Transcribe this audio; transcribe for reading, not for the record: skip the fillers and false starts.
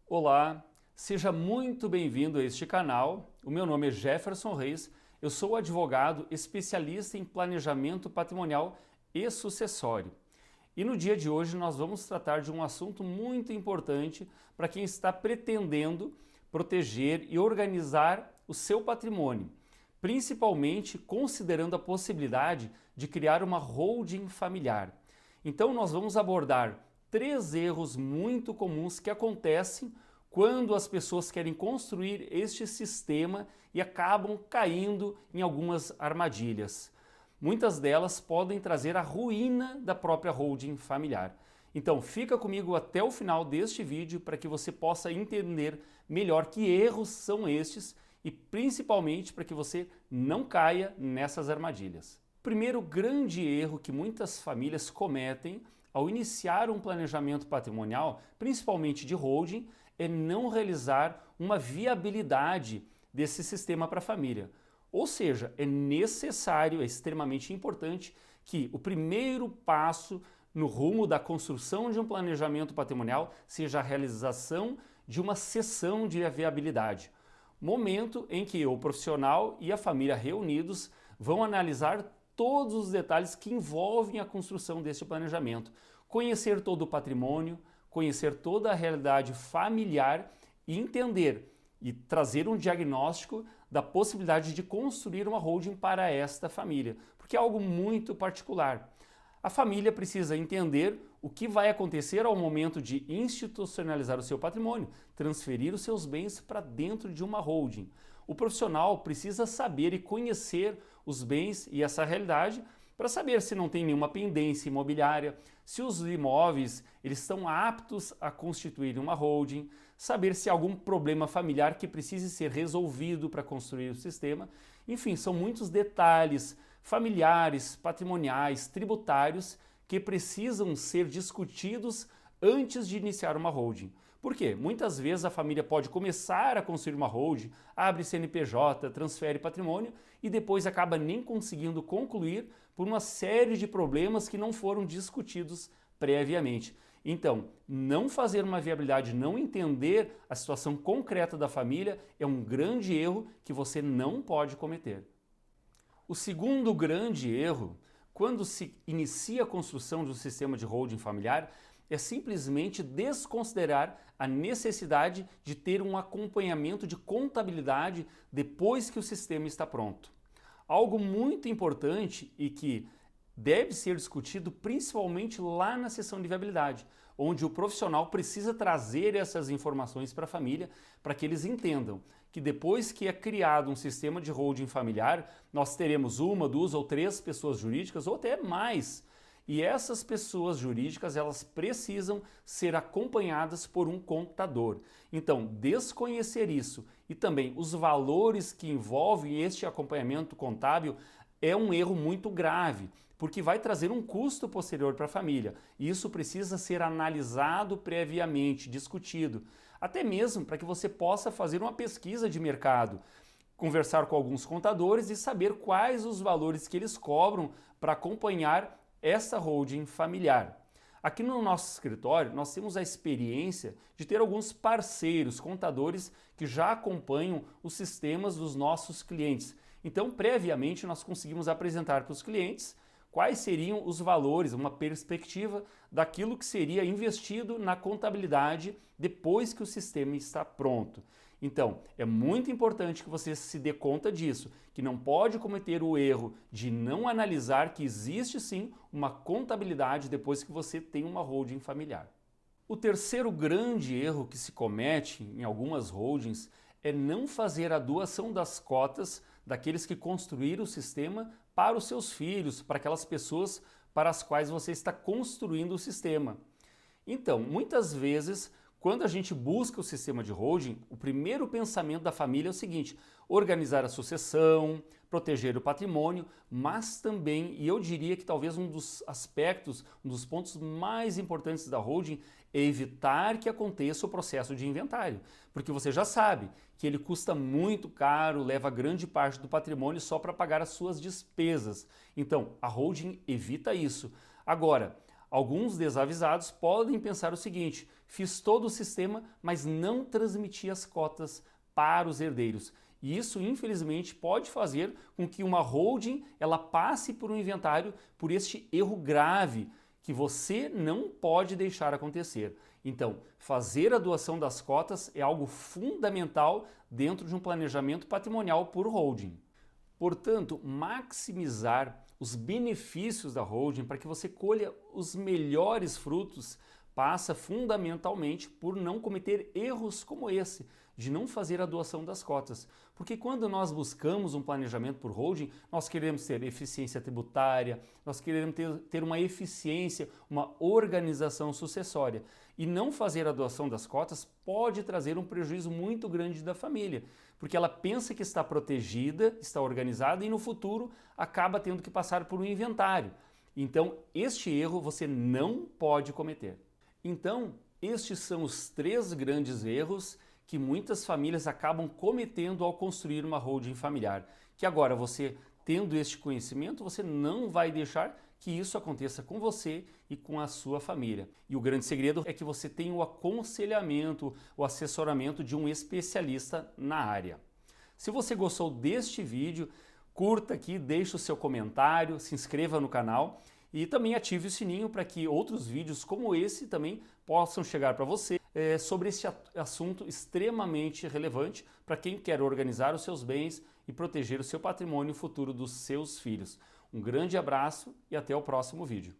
Olá, seja muito bem-vindo a este canal. O meu nome é Jefferson Reis, eu sou advogado especialista em planejamento patrimonial e sucessório. E no dia de hoje nós vamos tratar de um assunto muito importante para quem está pretendendo proteger e organizar o seu patrimônio, principalmente considerando a possibilidade de criar uma holding familiar. Então nós vamos abordar 3 erros muito comuns que acontecem quando as pessoas querem construir este sistema e acabam caindo em algumas armadilhas. Muitas delas podem trazer a ruína da própria holding familiar. Então fica comigo até o final deste vídeo para que você possa entender melhor que erros são estes e principalmente para que você não caia nessas armadilhas. Primeiro grande erro que muitas famílias cometem ao iniciar um planejamento patrimonial, principalmente de holding, é não realizar uma viabilidade desse sistema para a família. Ou seja, é necessário, é extremamente importante que o primeiro passo no rumo da construção de um planejamento patrimonial seja a realização de uma sessão de viabilidade. Momento em que o profissional e a família reunidos vão analisar todos os detalhes que envolvem a construção deste planejamento, conhecer todo o patrimônio, conhecer toda a realidade familiar e entender e trazer um diagnóstico da possibilidade de construir uma holding para esta família, porque é algo muito particular. A família precisa entender o que vai acontecer ao momento de institucionalizar o seu patrimônio, transferir os seus bens para dentro de uma holding. O profissional precisa saber e conhecer os bens e essa realidade para saber se não tem nenhuma pendência imobiliária, se os imóveis eles estão aptos a constituir uma holding, saber se há algum problema familiar que precise ser resolvido para construir o sistema. Enfim, são muitos detalhes familiares, patrimoniais, tributários que precisam ser discutidos antes de iniciar uma holding. Por quê? Muitas vezes a família pode começar a construir uma holding, abre CNPJ, transfere patrimônio e depois acaba nem conseguindo concluir por uma série de problemas que não foram discutidos previamente. Então, não fazer uma viabilidade, não entender a situação concreta da família é um grande erro que você não pode cometer. O segundo grande erro, quando se inicia a construção de um sistema de holding familiar, é simplesmente desconsiderar a necessidade de ter um acompanhamento de contabilidade depois que o sistema está pronto. Algo muito importante e que deve ser discutido principalmente lá na sessão de viabilidade, onde o profissional precisa trazer essas informações para a família para que eles entendam que depois que é criado um sistema de holding familiar, nós teremos 1, 2 ou 3 pessoas jurídicas ou até mais. E essas pessoas jurídicas, elas precisam ser acompanhadas por um contador. Então, desconhecer isso e também os valores que envolvem este acompanhamento contábil é um erro muito grave, porque vai trazer um custo posterior para a família. E isso precisa ser analisado previamente, discutido, até mesmo para que você possa fazer uma pesquisa de mercado, conversar com alguns contadores e saber quais os valores que eles cobram para acompanhar essa holding familiar. Aqui no nosso escritório, nós temos a experiência de ter alguns parceiros, contadores que já acompanham os sistemas dos nossos clientes. Então, previamente, nós conseguimos apresentar para os clientes quais seriam os valores, uma perspectiva daquilo que seria investido na contabilidade depois que o sistema está pronto. Então, é muito importante que você se dê conta disso, que não pode cometer o erro de não analisar que existe sim uma contabilidade depois que você tem uma holding familiar. O terceiro grande erro que se comete em algumas holdings é não fazer a doação das cotas daqueles que construíram o sistema para os seus filhos, para aquelas pessoas para as quais você está construindo o sistema. Então, muitas vezes, quando a gente busca o sistema de holding, o primeiro pensamento da família é o seguinte: organizar a sucessão, proteger o patrimônio, mas também, e eu diria que talvez um dos aspectos, um dos pontos mais importantes da holding é evitar que aconteça o processo de inventário, porque você já sabe que ele custa muito caro, leva grande parte do patrimônio só para pagar as suas despesas. Então, a holding evita isso. Agora, alguns desavisados podem pensar o seguinte: fiz todo o sistema, mas não transmiti as cotas para os herdeiros. E isso, infelizmente, pode fazer com que uma holding ela passe por um inventário por este erro grave que você não pode deixar acontecer. Então, fazer a doação das cotas é algo fundamental dentro de um planejamento patrimonial por holding. Portanto, maximizar os benefícios da holding para que você colha os melhores frutos passa fundamentalmente por não cometer erros como esse, de não fazer a doação das cotas. Porque quando nós buscamos um planejamento por holding, nós queremos ter eficiência tributária, nós queremos ter uma eficiência, uma organização sucessória. E não fazer a doação das cotas pode trazer um prejuízo muito grande da família, porque ela pensa que está protegida, está organizada e no futuro acaba tendo que passar por um inventário. Então, este erro você não pode cometer. Então, estes são os 3 grandes erros que muitas famílias acabam cometendo ao construir uma holding familiar. Que agora você, tendo este conhecimento, você não vai deixar que isso aconteça com você e com a sua família. E o grande segredo é que você tenha o aconselhamento, o assessoramento de um especialista na área. Se você gostou deste vídeo, curta aqui, deixe o seu comentário, se inscreva no canal e também ative o sininho para que outros vídeos como esse também possam chegar para você sobre esse assunto extremamente relevante para quem quer organizar os seus bens e proteger o seu patrimônio futuro dos seus filhos. Um grande abraço e até o próximo vídeo.